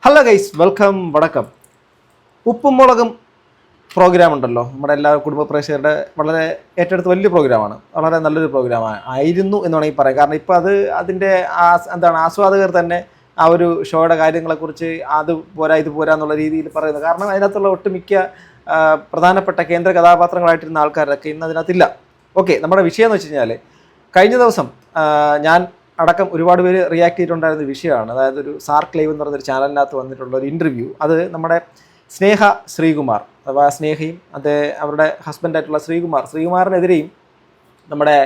Hello guys, welcome. വടക്കം. ഉപ്പും മുളകും programme ഉണ്ടല്ലോ, നമ്മുടെ എല്ലാ കുടുംബ പ്രേക്ഷകരുടെ വളരെ ഏറ്റെടുത്ത് വലിയ പ്രോഗ്രാമാണ്. വളരെ നല്ലൊരു പ്രോഗ്രാമാണ് ആയിരുന്നു എന്ന് വേണമെങ്കിൽ പറയാം. കാരണം ഇപ്പോൾ അതിൻ്റെ ആസ്വാദകർ തന്നെ ആ ഒരു ഷോയുടെ കാര്യങ്ങളെക്കുറിച്ച് അത് പോരാ ഇത് പോരാ എന്നുള്ള രീതിയിൽ പറയുന്നത്. കാരണം അതിനകത്തുള്ള ഒട്ടുമിക്ക പ്രധാനപ്പെട്ട കേന്ദ്ര കഥാപാത്രങ്ങളായിട്ടിരുന്ന ആൾക്കാരൊക്കെ ഇന്ന് അതിനകത്തില്ല. ഓക്കെ, നമ്മുടെ വിഷയം എന്ന് വെച്ച് കഴിഞ്ഞാൽ കഴിഞ്ഞ ദിവസം ഞാൻ അടക്കം ഒരുപാട് പേര് റിയാക്ട് ചെയ്തിട്ടുണ്ടായിരുന്ന വിഷയമാണ്. അതായത് ഒരു സാർക്ക് ലൈവ് എന്ന് പറയുന്നൊരു ചാനലിനകത്ത് വന്നിട്ടുള്ള ഒരു ഇൻ്റർവ്യൂ. അത് നമ്മുടെ സ്നേഹ ശ്രീകുമാർ അഥവാ സ്നേഹയും അവരുടെ ഹസ്ബൻഡായിട്ടുള്ള ശ്രീകുമാറിനെതിരെയും നമ്മുടെ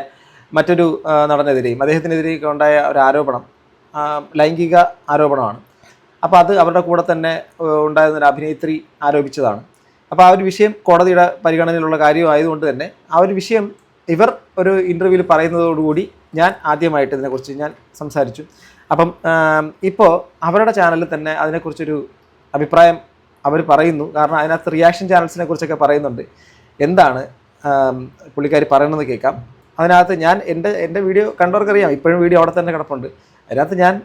മറ്റൊരു നടനെതിരെയും അദ്ദേഹത്തിനെതിരെയൊക്കെ ഉണ്ടായ ഒരു ആരോപണം ലൈംഗിക ആരോപണമാണ്. അപ്പോൾ അത് അവരുടെ കൂടെ തന്നെ ഉണ്ടായിരുന്നൊരു അഭിനേത്രി ആരോപിച്ചതാണ്. അപ്പോൾ ആ ഒരു വിഷയം കോടതിയുടെ പരിഗണനയിലുള്ള കാര്യമായതുകൊണ്ട് തന്നെ ആ ഒരു വിഷയം ഇവർ ഒരു ഇൻ്റർവ്യൂവിൽ പറയുന്നതോടുകൂടി ഞാൻ ആദ്യമായിട്ട് ഇതിനെക്കുറിച്ച് ഞാൻ സംസാരിച്ചു. അപ്പം ഇപ്പോൾ അവരുടെ ചാനലിൽ തന്നെ അതിനെക്കുറിച്ചൊരു അഭിപ്രായം അവർ പറയുന്നു. കാരണം അതിനകത്ത് റിയാക്ഷൻ ചാനൽസിനെ കുറിച്ചൊക്കെ പറയുന്നുണ്ട്. എന്താണ് പുള്ളിക്കാരി പറയണമെന്ന് കേൾക്കാം. അതിനകത്ത് ഞാൻ എൻ്റെ വീഡിയോ കണ്ടവർക്കറിയാം, ഇപ്പോഴും വീഡിയോ അവിടെ തന്നെ കിടപ്പുണ്ട്. അതിനകത്ത് ഞാൻ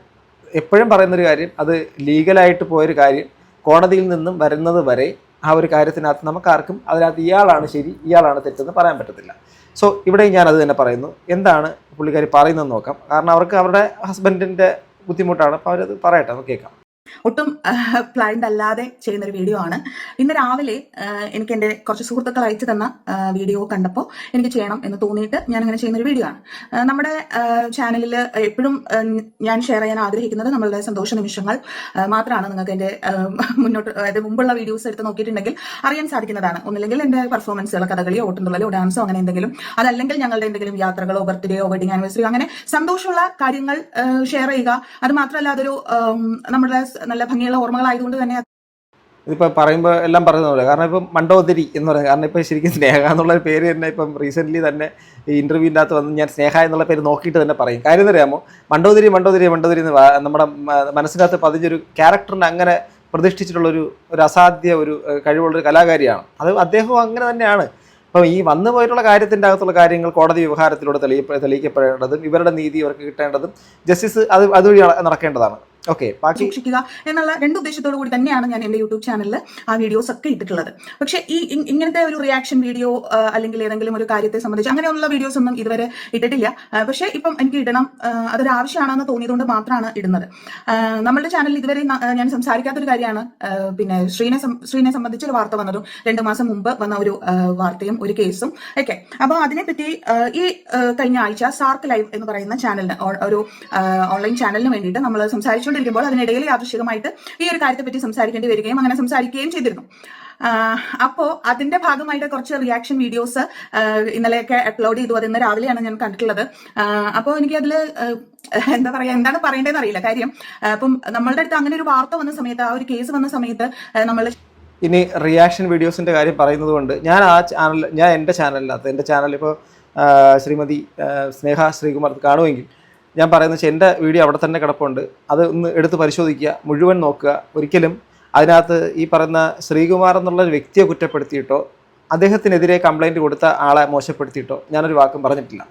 എപ്പോഴും പറയുന്നൊരു കാര്യം, അത് ലീഗലായിട്ട് പോയൊരു കാര്യം കോടതിയിൽ നിന്നും വരുന്നത് വരെ ആ ഒരു കാര്യത്തിനകത്ത് നമുക്കാർക്കും അതിനകത്ത് ഇയാളാണ് ശരി ഇയാളാണ് തെറ്റെന്ന് പറയാൻ പറ്റത്തില്ല. സോ ഇവിടെയും ഞാൻ അത് തന്നെ പറയുന്നു. എന്താണ് പുള്ളിക്കാരി പറയുന്നതെന്ന് നോക്കാം. കാരണം അവർക്ക് അവരുടെ ഹസ്ബൻഡിൻ്റെ ബുദ്ധിമുട്ടാണ്. അപ്പോൾ അവരത് പറയട്ടെ, നമുക്ക് കേൾക്കാം. ഒട്ടും പ്ലാൻഡ് അല്ലാതെ ചെയ്യുന്നൊരു വീഡിയോ ആണ്. ഇന്ന് രാവിലെ എനിക്ക് എൻ്റെ കുറച്ച് സുഹൃത്തുക്കൾ അയച്ചു തന്ന വീഡിയോ കണ്ടപ്പോൾ എനിക്ക് ചെയ്യണം എന്ന് തോന്നിയിട്ട് ഞാൻ അങ്ങനെ ചെയ്യുന്നൊരു വീഡിയോ ആണ്. നമ്മുടെ ചാനലിൽ എപ്പോഴും ഞാൻ ഷെയർ ചെയ്യാൻ ആഗ്രഹിക്കുന്നത് നമ്മളുടെ സന്തോഷ നിമിഷങ്ങൾ മാത്രമാണ്. നിങ്ങൾക്ക് എൻ്റെ മുന്നോട്ട് അതായത് മുമ്പുള്ള വീഡിയോസ് എടുത്ത് നോക്കിയിട്ടുണ്ടെങ്കിൽ അറിയാൻ സാധിക്കുന്നതാണ്. ഒന്നില്ലെങ്കിൽ എൻ്റെ പെർഫോമൻസുകൾ, കഥകളിയോ ഓട്ടുംതുള്ളലോ ഡാൻസോ അങ്ങനെ എന്തെങ്കിലും, അതല്ലെങ്കിൽ ഞങ്ങളുടെ എന്തെങ്കിലും യാത്രകളോ ബർത്ത്ഡേയോ വെഡിങ് ആനിവേഴ്സറിയോ അങ്ങനെ സന്തോഷമുള്ള കാര്യങ്ങൾ ഷെയർ ചെയ്യുക. അത് മാത്രമല്ല അതൊരു നമ്മുടെ നല്ല ഭംഗിയുള്ള ഓർമ്മകളായതുകൊണ്ട് തന്നെ ഇതിപ്പോൾ പറയുമ്പോൾ എല്ലാം പറയുന്ന പോലെ. കാരണം ഇപ്പം മണ്ടോദരി എന്ന് പറയുന്നത്, കാരണം ഇപ്പോൾ ശരിക്കും സ്നേഹ എന്നുള്ള പേര് തന്നെ ഇപ്പം റീസെൻ്റ്ലി തന്നെ ഈ ഇൻ്റർവ്യൂവിൻ്റെ അകത്ത് വന്ന് ഞാൻ സ്നേഹ എന്നുള്ള പേര് നോക്കിയിട്ട് തന്നെ പറയും. കാര്യം അറിയാമോ, മണ്ടോദരി എന്ന് നമ്മുടെ മനസ്സിനകത്ത് പതിഞ്ഞൊരു ക്യാരക്ടറിനെ അങ്ങനെ പ്രതിഷ്ഠിച്ചിട്ടുള്ളൊരു അസാധ്യ ഒരു കഴിവുള്ളൊരു കലാകാരിയാണ്. അത് അദ്ദേഹവും അങ്ങനെ തന്നെയാണ്. അപ്പോൾ ഈ വന്നു പോയിട്ടുള്ള കാര്യത്തിൻ്റെ അകത്തുള്ള കാര്യങ്ങൾ കോടതി വ്യവഹാരത്തിലൂടെ തെളിയിക്കപ്പെടേണ്ടതും ഇവരുടെ നീതി ഇവർക്ക് കിട്ടേണ്ടതും ജസ്റ്റിസ് അതുവഴി നടക്കേണ്ടതാണ്. ഓക്കെ, സൂക്ഷിക്കുക എന്നുള്ള രണ്ട് ഉദ്ദേശത്തോടു കൂടി തന്നെയാണ് ഞാൻ എൻ്റെ യൂട്യൂബ് ചാനലിൽ ആ വീഡിയോസ് ഒക്കെ ഇട്ടിട്ടുള്ളത്. പക്ഷേ ഈ ഇങ്ങനത്തെ ഒരു റിയാക്ഷൻ വീഡിയോ അല്ലെങ്കിൽ ഏതെങ്കിലും ഒരു കാര്യത്തെ സംബന്ധിച്ച് അങ്ങനെയുള്ള വീഡിയോസ് ഒന്നും ഇതുവരെ ഇട്ടിട്ടില്ല. പക്ഷേ ഇപ്പം എനിക്ക് ഇടണം, അതൊരു ആവശ്യമാണെന്ന് തോന്നിയതുകൊണ്ട് മാത്രമാണ് ഇടുന്നത്. നമ്മളുടെ ചാനലിൽ ഇതുവരെ ഞാൻ സംസാരിക്കാത്തൊരു കാര്യമാണ് പിന്നെ ശ്രീനെ സംബന്ധിച്ചൊരു വാർത്ത വന്നതും 2 മാസം മുമ്പ് വന്ന ഒരു വാർത്തയും ഒരു കേസും ഒക്കെ. അപ്പോൾ അതിനെപ്പറ്റി ഈ കഴിഞ്ഞ ആഴ്ച സാർക്ക് ലൈവ് എന്ന് പറയുന്ന ചാനലിന് ഒരു ഓൺലൈൻ ചാനലിന് വേണ്ടിയിട്ട് നമ്മൾ സംസാരിച്ചുകൊണ്ടിരിക്കുമ്പോൾ അതിനിടയിൽ യാദൃശ്ചികമായിട്ട് ഈ ഒരു കാര്യത്തെ പറ്റി സംസാരിക്കേണ്ടി വരികയും അങ്ങനെ സംസാരിക്കുകയും ചെയ്തിരുന്നു. അപ്പോൾ അതിന്റെ ഭാഗമായിട്ട് കുറച്ച് റിയാക്ഷൻ വീഡിയോസ് ഇന്നലെയൊക്കെ അപ്ലോഡ് ചെയ്തു. അത് ഇന്ന് രാവിലെയാണ് ഞാൻ കണ്ടിട്ടുള്ളത്. അപ്പോൾ എനിക്ക് അതിൽ എന്താണ് പറയേണ്ടതെന്ന് അറിയില്ല. കാര്യം അപ്പം നമ്മളുടെ അടുത്ത് അങ്ങനെ ഒരു വാർത്ത വന്ന സമയത്ത്, ആ ഒരു കേസ് വന്ന സമയത്ത് നമ്മൾ ഇനി റിയാക്ഷൻ വീഡിയോസിൻ്റെ കാര്യം പറയുന്നത് കൊണ്ട് ഞാൻ എൻ്റെ ചാനൽ ഇപ്പോൾ ശ്രീമതി സ്നേഹ ശ്രീകുമാർ കാണുമെങ്കിൽ ഞാൻ പറയുന്നത് വെച്ചാൽ എൻ്റെ വീഡിയോ അവിടെ തന്നെ കിടപ്പുണ്ട്. അത് ഒന്ന് എടുത്ത് പരിശോധിക്കുക, മുഴുവൻ നോക്കുക. ഒരിക്കലും അതിനകത്ത് ഈ പറയുന്ന ശ്രീകുമാർ എന്നുള്ള വ്യക്തിയെ കുറ്റപ്പെടുത്തിയിട്ടോ അദ്ദേഹത്തിനെതിരെ കംപ്ലൈൻറ്റ് കൊടുത്ത ആളെ മോശപ്പെടുത്തിയിട്ടോ ഞാനൊരു വാക്കും പറഞ്ഞിട്ടില്ല.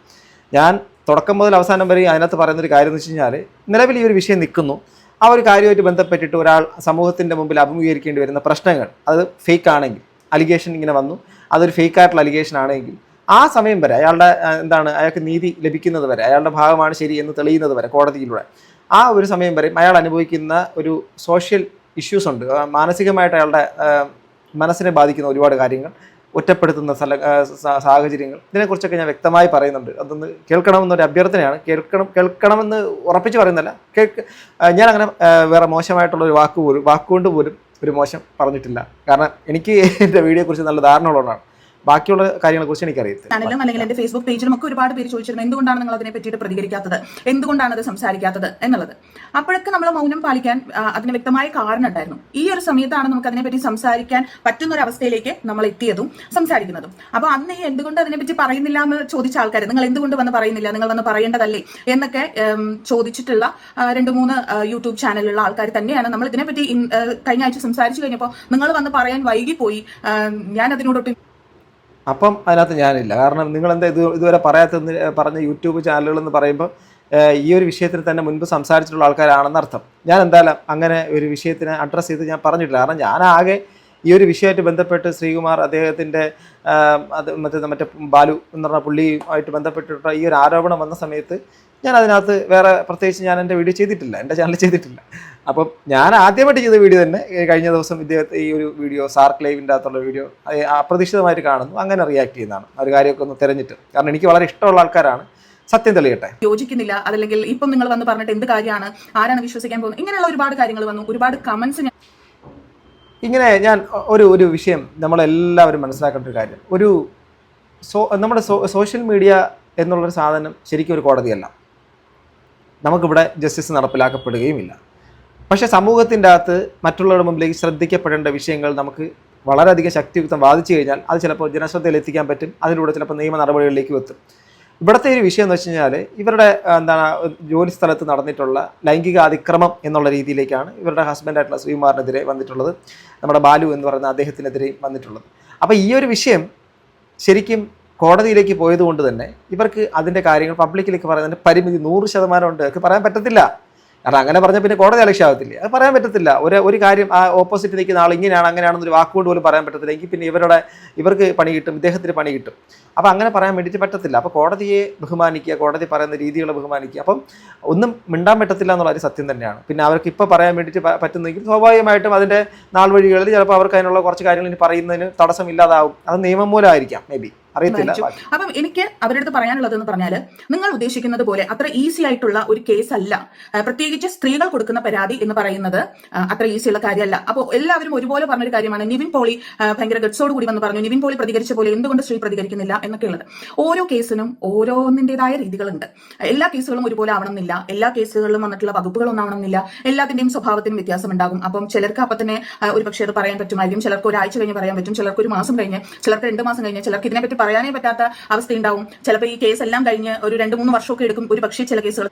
ഞാൻ തുടക്കം മുതൽ അവസാനം വരെ അതിനകത്ത് പറയുന്നൊരു കാര്യം എന്ന് വെച്ച് കഴിഞ്ഞാൽ, നിലവിൽ ഈ ഒരു വിഷയം നിൽക്കുന്നു, ആ ഒരു കാര്യമായിട്ട് ബന്ധപ്പെട്ടിട്ട് ഒരാൾ സമൂഹത്തിൻ്റെ മുമ്പിൽ അഭിമുഖീകരിക്കേണ്ടി വരുന്ന പ്രശ്നങ്ങൾ അത് ഫേക്ക് ആണെങ്കിൽ, അലിഗേഷൻ ഇങ്ങനെ വന്നു, അതൊരു ഫേക്കായിട്ടുള്ള അലിഗേഷൻ ആണെങ്കിൽ ആ സമയം വരെ അയാൾക്ക് നീതി ലഭിക്കുന്നത് വരെ, അയാളുടെ ഭാഗമാണ് ശരി എന്ന് തെളിയുന്നത് വരെ കോടതിയിലൂടെ, ആ ഒരു സമയം വരെ അയാൾ അനുഭവിക്കുന്ന ഒരു സോഷ്യൽ ഇഷ്യൂസ് ഉണ്ട്. മാനസികമായിട്ട് അയാളുടെ മനസ്സിനെ ബാധിക്കുന്ന ഒരുപാട് കാര്യങ്ങൾ, ഒറ്റപ്പെടുത്തുന്ന സാഹചര്യങ്ങൾ, ഇതിനെക്കുറിച്ചൊക്കെ ഞാൻ വ്യക്തമായി പറയുന്നുണ്ട്. അതൊന്ന് കേൾക്കണമെന്നൊരു അഭ്യർത്ഥനയാണ്. കേൾക്കണമെന്ന് ഉറപ്പിച്ച് പറയുന്നല്ല, ഞാൻ അങ്ങനെ വേറെ മോശമായിട്ടുള്ള ഒരു വാക്കുകൊണ്ട് പോലും ഒരു മോശം പറഞ്ഞിട്ടില്ല. കാരണം എനിക്ക് എൻ്റെ വീഡിയോയെക്കുറിച്ച് നല്ല ധാരണ ഉള്ളതാണ്. ബാക്കിയുള്ള കാര്യങ്ങളെക്കുറിച്ച് എനിക്കറിയത്തില്ല. ചാനലിലും അല്ലെങ്കിൽ എൻ്റെ ഫേസ്ബുക്ക് പേജിലും ഒക്കെ ഒരുപാട് പേര് ചോദിച്ചിരുന്നു, എന്തുകൊണ്ടാണ് നിങ്ങൾ അതിനെ പറ്റിയിട്ട് പ്രതികരിക്കാത്തത്, എന്തുകൊണ്ടാണ് അത് സംസാരിക്കാത്തത് എന്നുള്ളത്. അപ്പോഴൊക്കെ നമ്മൾ മൗനം പാലിക്കാൻ അതിന് വ്യക്തമായ കാരണം ഉണ്ടായിരുന്നു. ഈ ഒരു സമയത്താണ് നമുക്ക് അതിനെപ്പറ്റി സംസാരിക്കാൻ പറ്റുന്ന ഒരു അവസ്ഥയിലേക്ക് നമ്മൾ എത്തിയതും സംസാരിക്കുന്നതും. അപ്പോൾ അന്ന് ഈ എന്തുകൊണ്ട് അതിനെപ്പറ്റി പറയുന്നില്ല എന്ന് ചോദിച്ച ആൾക്കാർ, നിങ്ങൾ എന്തുകൊണ്ട് വന്ന് പറയുന്നില്ല, നിങ്ങൾ വന്ന് പറയേണ്ടതല്ലേ എന്നൊക്കെ ചോദിച്ചിട്ടുള്ള 2-3 യൂട്യൂബ് ചാനലിലുള്ള ആൾക്കാർ തന്നെയാണ് നമ്മൾ ഇതിനെപ്പറ്റി കഴിഞ്ഞ ആഴ്ച സംസാരിച്ചു കഴിഞ്ഞപ്പോൾ നിങ്ങൾ വന്ന് പറയാൻ വൈകിപ്പോയി, ഞാൻ അതിനോടൊട്ടും അപ്പം അതിനകത്ത് ഞാനില്ല. കാരണം നിങ്ങൾ എന്താ ഇതുവരെ പറയാത്തെന്ന് പറഞ്ഞ യൂട്യൂബ് ചാനലുകളെന്ന് പറയുമ്പോൾ ഈ ഒരു വിഷയത്തിൽ തന്നെ മുൻപ് സംസാരിച്ചിട്ടുള്ള ആൾക്കാരാണെന്ന് അർത്ഥം. ഞാൻ എന്തായാലും അങ്ങനെ ഒരു വിഷയത്തിനെ അഡ്രസ്സ് ചെയ്ത് ഞാൻ പറഞ്ഞിട്ടില്ല. കാരണം ഞാനാകെ ഈ ഒരു വിഷയമായിട്ട് ബന്ധപ്പെട്ട് ശ്രീകുമാർ അദ്ദേഹത്തിൻ്റെ അത് മറ്റേ ബാലു എന്ന് പറഞ്ഞ പുള്ളിയുമായിട്ട് ബന്ധപ്പെട്ടിട്ടുള്ള ഈ ഒരു ആരോപണം വന്ന സമയത്ത് ഞാൻ അതിനകത്ത് വേറെ പ്രത്യേകിച്ച് ഞാൻ എൻ്റെ വീഡിയോ ചെയ്തിട്ടില്ല, എൻ്റെ ചാനൽ ചെയ്തിട്ടില്ല. അപ്പം ഞാൻ ആദ്യമായിട്ട് ചെയ്ത വീഡിയോ തന്നെ കഴിഞ്ഞ ദിവസം ഇദ്ദേഹത്തെ ഈ ഒരു വീഡിയോ സാർക്ക് ലൈവിൻ്റെ അകത്തുള്ള വീഡിയോ അപ്രതീക്ഷിതമായിട്ട് കാണുന്നു, അങ്ങനെ റിയാക്ട് ചെയ്യുന്നതാണ്. ആ ഒരു കാര്യമൊക്കെ ഒന്ന് തിരഞ്ഞിട്ട്, കാരണം എനിക്ക് വളരെ ഇഷ്ടമുള്ള ആൾക്കാരാണ്. സത്യം തെളിയട്ടെ. യോജിക്കുന്നില്ല, അതല്ലെങ്കിൽ ഇപ്പം നിങ്ങൾ വന്ന് പറഞ്ഞിട്ട് എന്ത് കാര്യമാണ്, ആരാണ് വിശ്വസിക്കാൻ പോകുന്നത്, ഇങ്ങനെയുള്ള ഒരുപാട് കാര്യങ്ങൾ വന്നു, ഒരുപാട് കമന്റ്സ്. ഇങ്ങനെ ഞാൻ ഒരു വിഷയം നമ്മളെല്ലാവരും മനസ്സിലാക്കേണ്ട ഒരു കാര്യം, നമ്മുടെ സോഷ്യൽ മീഡിയ എന്നുള്ളൊരു സാധനം ശരിക്കും ഒരു കോടതിയല്ല. നമുക്കിവിടെ ജസ്റ്റിസ് നടപ്പിലാക്കപ്പെടുകയുമില്ല. പക്ഷേ സമൂഹത്തിൻ്റെ അകത്ത് മറ്റുള്ളവരുടെ മുമ്പിലേക്ക് ശ്രദ്ധിക്കപ്പെടേണ്ട വിഷയങ്ങൾ നമുക്ക് വളരെയധികം ശക്തിയുക്തം വാദിച്ചു കഴിഞ്ഞാൽ അത് ചിലപ്പോൾ ജനശ്രദ്ധയിൽ എത്തിക്കാൻ പറ്റും. അതിലൂടെ ചിലപ്പോൾ നിയമ നടപടികളിലേക്ക് എത്തും. ഇവിടുത്തെ ഒരു വിഷയം എന്ന് വെച്ച് കഴിഞ്ഞാൽ ഇവരുടെ ജോലി സ്ഥലത്ത് നടന്നിട്ടുള്ള ലൈംഗിക അതിക്രമം എന്നുള്ള രീതിയിലേക്കാണ് ഇവരുടെ ഹസ്ബൻഡായിട്ടുള്ള ശ്രീകുമാറിനെതിരെ വന്നിട്ടുള്ളത്, നമ്മുടെ ബാലു എന്ന് പറയുന്ന അദ്ദേഹത്തിനെതിരെയും വന്നിട്ടുള്ളത്. അപ്പോൾ ഈ ഒരു വിഷയം ശരിക്കും കോടതിയിലേക്ക് പോയതുകൊണ്ട് തന്നെ ഇവർക്ക് അതിൻ്റെ കാര്യങ്ങൾ പബ്ലിക്കിലേക്ക് പറയുന്നതിൻ്റെ പരിമിതി 100% ഉണ്ട്. അത് പറയാൻ പറ്റത്തില്ല. കാരണം അങ്ങനെ പറഞ്ഞാൽ പിന്നെ കോടതി അലക്ഷ്യമാകത്തില്ലേ? അത് പറയാൻ പറ്റത്തില്ല. ഒരു കാര്യം ആ ഓപ്പോസിറ്റ് നിൽക്കുന്ന ആൾ ഇങ്ങനെയാണ് അങ്ങനെയാണെന്നൊരു വാക്കുകൊണ്ട് പോലും പറയാൻ പറ്റത്തില്ല. എങ്കിൽ പിന്നെ ഇവർക്ക് പണി കിട്ടും, ഇദ്ദേഹത്തിന് പണി കിട്ടും. അപ്പോൾ അങ്ങനെ പറയാൻ വേണ്ടിയിട്ട് പറ്റത്തില്ല. അപ്പോൾ കോടതിയെ ബഹുമാനിക്കുക, കോടതി പറയുന്ന രീതികളെ ബഹുമാനിക്കുക. അപ്പം ഒന്നും മിണ്ടാൻ പറ്റത്തില്ല എന്നുള്ളൊരു സത്യം തന്നെയാണ്. പിന്നെ അവർക്ക് ഇപ്പോൾ പറയാൻ വേണ്ടിയിട്ട് പറ്റുന്നെങ്കിൽ സ്വാഭാവികമായിട്ടും അതിൻ്റെ നാൾ വഴികളിൽ ചിലപ്പോൾ അവർക്ക് അതിനുള്ള കുറച്ച് കാര്യങ്ങൾ ഇനി പറയുന്നതിന് തടസ്സമില്ലാതാവും. അത് നിയമം മൂലമായിരിക്കാം, മേ ബി, അറിയത്തില്ല. അപ്പം എനിക്ക് അവരുടെ അടുത്ത് പറയാനുള്ളത് എന്ന് പറഞ്ഞാൽ, നിങ്ങൾ ഉദ്ദേശിക്കുന്നത് പോലെ അത്ര ഈസി ആയിട്ടുള്ള ഒരു കേസ് അല്ല. പ്രത്യേകിച്ച് സ്ത്രീകൾ കൊടുക്കുന്ന പരാതി എന്ന് പറയുന്നത് അത്ര ഈസിയുള്ള കാര്യമല്ല. അപ്പോൾ എല്ലാവരും ഒരുപോലെ പറഞ്ഞൊരു കാര്യമാണ്. നിവിൻ പോളി ഭയങ്കര ഗട്സോട് കൂടി വന്ന് പറഞ്ഞു, നിവിൻ പോളി പ്രതികരിച്ച പോലെ എന്തുകൊണ്ട് സ്ത്രീ പ്രതികരിക്കുന്നില്ല എന്നൊക്കെ ഉള്ളത്. ഓരോ കേസിനും ഓരോന്നിൻ്റെതായ രീതികളുണ്ട്. എല്ലാ കേസുകളും ഒരുപോലെ ആവണമെന്നില്ല, എല്ലാ കേസുകളിലും വന്നിട്ടുള്ള വകുപ്പുകളൊന്നും ആവണമെന്നില്ല, എല്ലാത്തിന്റെയും സ്വഭാവത്തിനും വ്യത്യാസം ഉണ്ടാകും. അപ്പം ചിലർക്ക് അപ്പം തന്നെ ഒരു പക്ഷേ അത് പറയാൻ പറ്റുമായിരിക്കും, ചിലർക്ക് ഒരാഴ്ച കഴിഞ്ഞ് പറയാൻ പറ്റും, ചിലർക്ക് ഒരു മാസം കഴിഞ്ഞ്, ചിലർക്ക് 2 മാസം കഴിഞ്ഞ്, ചിലർക്ക് ഇതിനെപ്പറ്റി പറയാനേ പറ്റാത്ത അവസ്ഥ ഉണ്ടാവും. ചിലപ്പോൾ ഈ കേസ് എല്ലാം കഴിഞ്ഞ് ഒരു 2-3 വർഷമൊക്കെ എടുക്കും ഒരു പക്ഷേ ചില കേസുകൾ.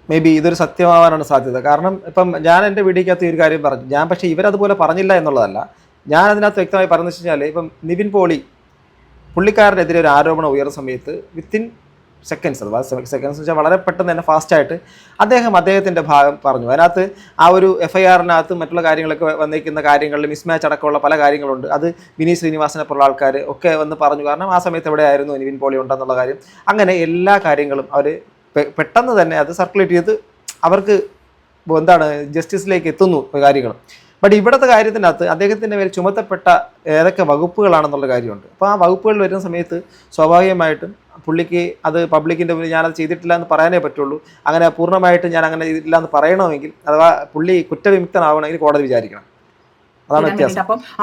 മേ ബി ഇതൊരു സത്യമാവാനാണ് സാധ്യത. കാരണം ഇപ്പം ഞാൻ എൻ്റെ വീഡിയോക്കകത്ത് ഒരു കാര്യം പറഞ്ഞു, ഞാൻ പക്ഷേ ഇവരതുപോലെ പറഞ്ഞില്ല എന്നുള്ളതല്ല. ഞാൻ അതിനകത്ത് വ്യക്തമായി പറഞ്ഞു വെച്ച് കഴിഞ്ഞാൽ, ഇപ്പം നിവിൻ പോളി പുള്ളിക്കാരനെതിരെ ഒരു ആരോപണം ഉയർന്ന സമയത്ത് വിത്തിൻ സെക്കൻഡ്സ്, അഥവാ സെക്കൻഡ്സ് വെച്ചാൽ വളരെ പെട്ടെന്ന് തന്നെ ഫാസ്റ്റായിട്ട് അദ്ദേഹത്തിൻ്റെ ഭാഗം പറഞ്ഞു. അതിനകത്ത് ആ ഒരു FIR-നകത്ത് മറ്റുള്ള കാര്യങ്ങളൊക്കെ വന്നിരിക്കുന്ന കാര്യങ്ങളിൽ മിസ്മാച്ച് അടക്കമുള്ള പല കാര്യങ്ങളുണ്ട്. അത് വിനീത് ശ്രീനിവാസനെ പോലുള്ള ആൾക്കാർ ഒക്കെ വന്ന് പറഞ്ഞു. കാരണം ആ സമയത്ത് എവിടെയായിരുന്നു നിവിൻ പോളി ഉണ്ടെന്നുള്ള കാര്യം. അങ്ങനെ എല്ലാ കാര്യങ്ങളും അവർ പെട്ടെന്ന് തന്നെ അത് സർക്കുലേറ്റ് ചെയ്ത് അവർക്ക് ജസ്റ്റിസിലേക്ക് എത്തുന്നു കാര്യങ്ങൾ. ബട്ട് ഇവിടുത്തെ കാര്യത്തിനകത്ത് അദ്ദേഹത്തിൻ്റെ മേൽ ചുമത്തപ്പെട്ട ഏതൊക്കെ വകുപ്പുകളാണെന്നുള്ള കാര്യമുണ്ട്. അപ്പോൾ ആ വകുപ്പുകളിൽ വരുന്ന സമയത്ത് സ്വാഭാവികമായിട്ടും പുള്ളിക്ക് അത് പബ്ലിക്കിൻ്റെ മുന്നിൽ ഞാനത് ചെയ്തിട്ടില്ല എന്ന് പറയാനേ പറ്റുള്ളൂ. അങ്ങനെ പൂർണ്ണമായിട്ട് ഞാൻ അങ്ങനെ ചെയ്തിട്ടില്ല എന്ന് പറയണമെങ്കിൽ, അഥവാ പുള്ളി കുറ്റവിമുക്തനാവണമെങ്കിൽ കോടതി വിചാരിക്കണം.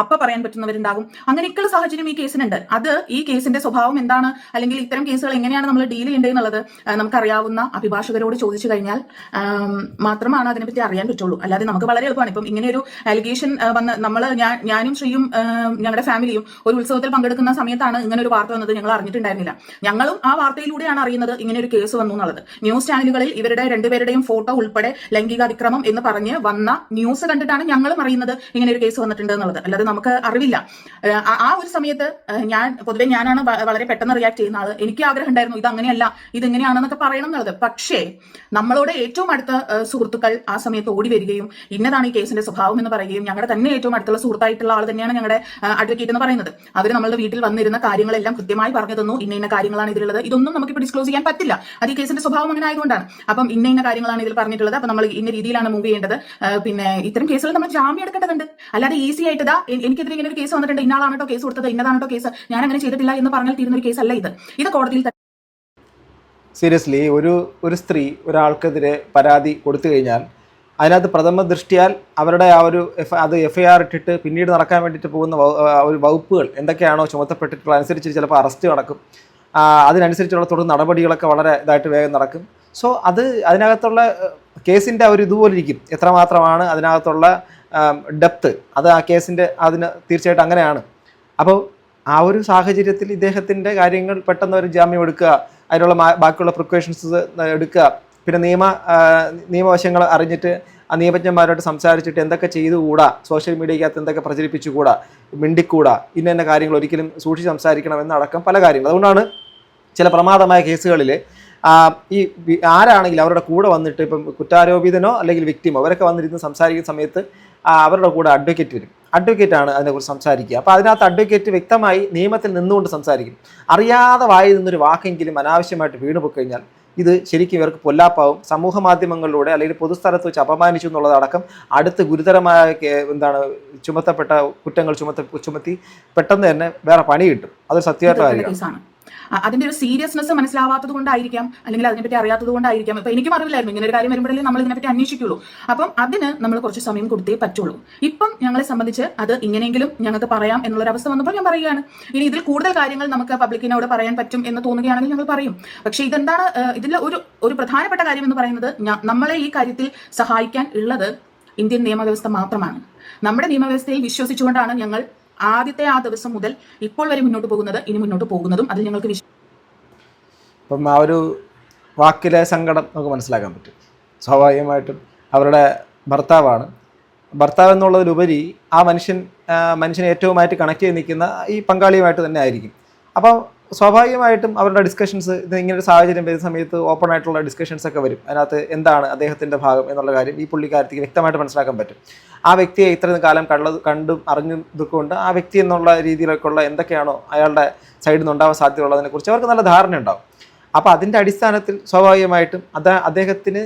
അപ്പൊ പറയാൻ പറ്റുന്നവരുണ്ടാകും. അങ്ങനെയൊക്കെയുള്ള സാഹചര്യം ഈ കേസിനുണ്ട്. അത് ഈ കേസിന്റെ സ്വഭാവം എന്താണ്, അല്ലെങ്കിൽ ഇത്തരം കേസുകൾ എങ്ങനെയാണ് നമ്മൾ ഡീൽ ചെയ്യേണ്ടതെന്നുള്ളത് നമുക്കറിയാവുന്ന അഭിഭാഷകരോട് ചോദിച്ചു കഴിഞ്ഞാൽ മാത്രമാണ് അതിനെപ്പറ്റി അറിയാൻ പറ്റുള്ളൂ. അല്ലാതെ നമുക്ക് വളരെ എളുപ്പമാണ്. ഇപ്പം ഇങ്ങനെ ഒരു അലിഗേഷൻ വന്ന് ഞാനും ശ്രീയും ഞങ്ങളുടെ ഫാമിലിയും ഒരു ഉത്സവത്തിൽ പങ്കെടുക്കുന്ന സമയത്താണ് ഇങ്ങനെ ഒരു വാർത്ത വന്നത്. ഞങ്ങൾ അറിഞ്ഞിട്ടുണ്ടായിരുന്നില്ല. ഞങ്ങളും ആ വാർത്തയിലൂടെയാണ് അറിയുന്നത് ഇങ്ങനെ ഒരു കേസ് വന്നു എന്നുള്ളത്. ന്യൂസ് ചാനലുകളിൽ ഇവരുടെ രണ്ടുപേരുടെയും ഫോട്ടോ ഉൾപ്പെടെ ലൈംഗിക അതിക്രമം എന്ന് പറഞ്ഞ് വന്ന ന്യൂസ് കണ്ടിട്ടാണ് ഞങ്ങളും അറിയുന്നത് ഇങ്ങനെ ഒരു കേസ് വന്നിട്ടുണ്ട് എന്നുള്ളത്. അല്ലാതെ നമുക്ക് അറിവില്ല. ആ ഒരു സമയത്ത് ഞാനാണ് വളരെ പെട്ടെന്ന് റിയാക്ട് ചെയ്യുന്ന ആള്. എനിക്ക് ആഗ്രഹം ഉണ്ടായിരുന്നു ഇത് അങ്ങനെയല്ല, ഇതെങ്ങനെയാണെന്നൊക്കെ പറയണം എന്നുള്ളത്. പക്ഷേ നമ്മളോട് ഏറ്റവും അടുത്ത സുഹൃത്തുക്കൾ ആ സമയത്ത് ഓടി വരികയും ഇന്നതാണ് ഈ കേസിന്റെ സ്വഭാവം എന്ന് പറയുകയും, ഞങ്ങളുടെ തന്നെ ഏറ്റവും അടുത്തുള്ള സുഹൃത്തായിട്ടുള്ള ആൾ തന്നെയാണ് ഞങ്ങളുടെ അഡ്വക്കേറ്റ് എന്ന് പറയുന്നത്. അവർ നമ്മളുടെ വീട്ടിൽ വന്നിരുന്ന കാര്യങ്ങളെല്ലാം കൃത്യമായി പറഞ്ഞു തന്നു. ഇന്ന കാര്യങ്ങളാണ് ഇതിലുള്ളത്. ഇതൊന്നും നമുക്കിപ്പോൾ ഡിസ്ക്ലോസ് ചെയ്യാൻ പറ്റില്ല. അത് ഈ കേസിന്റെ സ്വഭാവം അങ്ങനെ ആയതുകൊണ്ടാണ്. അപ്പം ഇന്ന കാര്യങ്ങളാണ് ഇതിൽ പറഞ്ഞിട്ടുള്ളത്. അപ്പൊ നമ്മൾ ഇന്ന രീതിയിലാണ് മൂവ് ചെയ്യേണ്ടത്. പിന്നെ ഇത്തരം കേസുകൾ നമ്മൾ ജാമ്യം എടുക്കേണ്ടതുണ്ട്. അല്ലാതെ ഈസി ആയിട്ട് എനിക്കെതിരെ ഇങ്ങനെ ഒരു കേസ് വന്നിട്ടുണ്ട്, ഇന്നാളാണോ കേസ് കൊടുത്തത്, ഇന്നതാണോ കേസ്, ഞാൻ അങ്ങനെ ചെയ്തിട്ടില്ല എന്ന് പറഞ്ഞാൽ തീരുന്ന ഒരു കേസ് അല്ല ഇത് കോടതിയിൽ. സീരിയസ്ലി ഒരു സ്ത്രീ ഒരാൾക്കെതിരെ പരാതി കൊടുത്തു കഴിഞ്ഞാൽ അതിനകത്ത് പ്രഥമ ദൃഷ്ടിയാൽ അവരുടെ അത് FIR ഇട്ടിട്ട് പിന്നീട് നടക്കാൻ വേണ്ടിയിട്ട് പോകുന്ന ഒരു വകുപ്പുകൾ എന്തൊക്കെയാണോ ചുമത്തപ്പെട്ടിട്ടുള്ള അനുസരിച്ച് ചിലപ്പോൾ അറസ്റ്റ് നടക്കും. അതിനനുസരിച്ചുള്ള തുടർ നടപടികളൊക്കെ വളരെ ഇതായിട്ട് വേഗം നടക്കും. സോ അതിനകത്തുള്ള കേസിൻ്റെ ഒരു ഇതുപോലെ ഇരിക്കും. എത്രമാത്രമാണ് അതിനകത്തുള്ള ഡെപ്ത്, അത് ആ കേസിൻ്റെ അതിന് തീർച്ചയായിട്ടും അങ്ങനെയാണ്. അപ്പോൾ ആ ഒരു സാഹചര്യത്തിൽ ഇദ്ദേഹത്തിൻ്റെ കാര്യങ്ങൾ പെട്ടെന്ന് ഒരു ജാമ്യം എടുക്കുക, അതിനുള്ള ബാക്കിയുള്ള പ്രിക്കോഷൻസ് എടുക്കുക, പിന്നെ നിയമവശങ്ങൾ അറിഞ്ഞിട്ട് ആ നിയമജ്ഞന്മാരോട് സംസാരിച്ചിട്ട് എന്തൊക്കെ ചെയ്തുകൂടാ, സോഷ്യൽ മീഡിയക്കകത്ത് എന്തൊക്കെ പ്രചരിപ്പിച്ചുകൂടാ, മിണ്ടിക്കൂടാ, ഇന്ന കാര്യങ്ങൾ ഒരിക്കലും സൂക്ഷിച്ച് സംസാരിക്കണം എന്നടക്കം പല കാര്യങ്ങൾ. അതുകൊണ്ടാണ് ചില പ്രമാദമായ കേസുകളിൽ ആരാണെങ്കിലും അവരുടെ കൂടെ വന്നിട്ട് ഇപ്പം കുറ്റാരോപിതനോ അല്ലെങ്കിൽ വിക്ടിമോ അവരൊക്കെ വന്നിരുന്ന് സംസാരിക്കുന്ന സമയത്ത് അവരുടെ കൂടെ അഡ്വക്കേറ്റ് വരും. അഡ്വക്കേറ്റാണ് അതിനെക്കുറിച്ച് സംസാരിക്കുക. അപ്പോൾ അതിനകത്ത് അഡ്വക്കേറ്റ് വ്യക്തമായി നിയമത്തിൽ നിന്നുകൊണ്ട് സംസാരിക്കും. അറിയാതെ വായിൽ നിന്നൊരു വാക്കെങ്കിലും അനാവശ്യമായിട്ട് വീണുപോയി കഴിഞ്ഞാൽ ഇത് ശരിക്കും ഇവർക്ക് പൊല്ലാപ്പാവും. സമൂഹ മാധ്യമങ്ങളിലൂടെ അല്ലെങ്കിൽ പൊതുസ്ഥലത്ത് വെച്ച് അപമാനിച്ചു എന്നുള്ളതടക്കം അടുത്ത് ഗുരുതരമായ ചുമത്തപ്പെട്ട കുറ്റങ്ങൾ ചുമത്തി പെട്ടെന്ന് തന്നെ വേറെ പണി കിട്ടും. അതൊരു സത്യമായിട്ടുള്ള കാര്യമാണ്. അതിന്റെ ഒരു സീരിയസ്നെസ് മനസ്സിലാവാത്തത് കൊണ്ടായിരിക്കാം, അല്ലെങ്കിൽ അതിനെപ്പറ്റി അറിയാത്തത് കൊണ്ടായിരിക്കാം. ഇപ്പൊ എനിക്കും അറിവില്ലായിരുന്നു, ഇങ്ങനെ ഒരു കാര്യം വരുമ്പോഴല്ലേ നമ്മൾ ഇതിനെപ്പറ്റി അന്വേഷിക്കുള്ളൂ. അപ്പം അതിന് നമ്മൾ കുറച്ച് സമയം കൊടുത്തേ പറ്റുള്ളൂ. ഇപ്പം ഞങ്ങളെ സംബന്ധിച്ച് അത് ഇങ്ങനെയെങ്കിലും ഞങ്ങൾക്ക് പറയാം എന്നുള്ളൊരവസ്ഥ വന്നപ്പോൾ ഞാൻ പറയുകയാണ്. ഇനി ഇതിൽ കൂടുതൽ കാര്യങ്ങൾ നമുക്ക് പബ്ലിക്കിനോട് പറയാൻ പറ്റും എന്ന് തോന്നുകയാണെങ്കിൽ ഞങ്ങൾ പറയും. പക്ഷേ ഇതെന്താണ് ഇതിൽ ഒരു പ്രധാനപ്പെട്ട കാര്യം എന്ന് പറയുന്നത്, നമ്മളെ ഈ കാര്യത്തിൽ സഹായിക്കാൻ ഉള്ളത് ഇന്ത്യൻ നിയമവ്യവസ്ഥ മാത്രമാണ്. നമ്മുടെ നിയമവ്യവസ്ഥയിൽ വിശ്വസിച്ചുകൊണ്ടാണ് ഞങ്ങൾ ആദ്യത്തെ ആ ദിവസം മുതൽ ഇപ്പോൾ വരെ മുന്നോട്ട് പോകുന്നത്, ഇനി മുന്നോട്ട് പോകുന്നതും. അതിൽ ഞങ്ങൾക്ക് അപ്പം ആ ഒരു വാക്കിലെ സങ്കടം നമുക്ക് മനസ്സിലാക്കാൻ പറ്റും. സ്വാഭാവികമായിട്ടും അവരുടെ ഭർത്താവ് എന്നുള്ളതിലുപരി ആ മനുഷ്യനെ ഏറ്റവുമായിട്ട് കണക്ട് ചെയ്ത് നിൽക്കുന്ന ഈ പങ്കാളിയുമായിട്ട് തന്നെ ആയിരിക്കും. അപ്പോൾ സ്വാഭാവികമായിട്ടും അവരുടെ ഡിസ്കഷൻസ് ഇങ്ങനൊരു സാഹചര്യം വരുന്ന സമയത്ത് ഓപ്പൺ ആയിട്ടുള്ള ഡിസ്കഷൻസ് ഒക്കെ വരും. അതിനകത്ത് എന്താണ് അദ്ദേഹത്തിൻ്റെ ഭാഗം എന്നുള്ള കാര്യം ഈ പുള്ളിക്കാരത്തേക്ക് വ്യക്തമായിട്ട് മനസ്സിലാക്കാൻ പറ്റും. ആ വ്യക്തിയെ ഇത്രയും കാലം കണ്ടും അറിഞ്ഞും ഇതൊക്കെ ആ വ്യക്തി എന്നുള്ള രീതിയിലൊക്കെയുള്ള എന്തൊക്കെയാണോ അയാളുടെ സൈഡിൽ നിന്ന് ഉണ്ടാവാൻ സാധ്യതയുള്ളതിനെക്കുറിച്ച് അവർക്ക് നല്ല ധാരണ ഉണ്ടാവും. അപ്പോൾ അതിൻ്റെ അടിസ്ഥാനത്തിൽ സ്വാഭാവികമായിട്ടും അദ്ദേഹത്തിന്